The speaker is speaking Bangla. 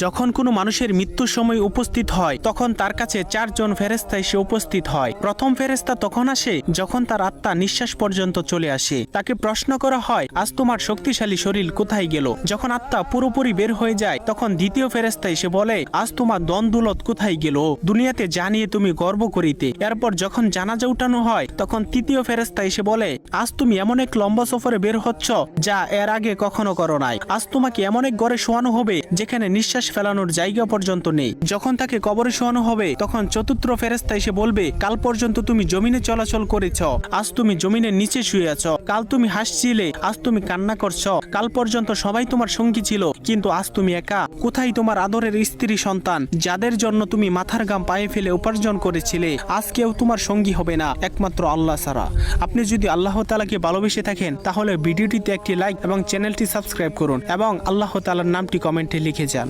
যখন কোনো মানুষের মৃত্যুর সময় উপস্থিত হয় তখন তার কাছে 4 জন ফেরেশতা এসে উপস্থিত হয়। প্রথম ফেরেশতা তখন আসে যখন তার আত্মা নিঃশ্বাস পর্যন্ত চলে আসে। তাকে প্রশ্ন করা হয়, আজ তোমার শক্তিশালী শরীর কোথায় গেল? যখন আত্মা পুরোপুরি বের হয়ে যায় তখন দ্বিতীয় ফেরেশতা এসে বলে, আজ তোমার দন-দৌলত কোথায় গেল? দুনিয়াতে জানিয়ে তুমি গর্ব করিতে। এরপর যখন জানাজা উঠানো হয় তখন তৃতীয় ফেরেশতা এসে বলে, আজ তুমি এমন এক লম্বা সফরে বের হচ্ছ যা এর আগে কখনো করো নাই। আজ তোমাকে এমন এক ঘরে শোয়ানো হবে যেখানে নিঃশ্বাস ফেলানোর জায়গা পর্যন্ত নেই। যখন তাকে কবরে শোয়ানো হবে তখন চতুর্থ ফেরেশতা এসে বলবে, কাল পর্যন্ত তুমি জমিনে চলাচল করেছ, আজ তুমি জমিনের নিচে শুয়ে আছো। কাল তুমি হাসছিলে, আজ তুমি কান্না করছো। কাল পর্যন্ত সবাই তোমার সঙ্গী ছিল, কিন্তু আজ তুমি একা। কোথায় তোমার আদরের স্ত্রী সন্তান যাদের জন্য তুমি মাথার ঘাম পায়ে ফেলে উপার্জন করেছিলে? আজ কেউ তোমার সঙ্গী হবে না একমাত্র আল্লাহ ছাড়া। আপনি যদি আল্লাহ তাআলাকে ভালোবেসে থাকেন তাহলে ভিডিওটিতে একটি লাইক এবং চ্যানেলটি সাবস্ক্রাইব করুন এবং আল্লাহ তাআলার নামটি কমেন্টে লিখে যান।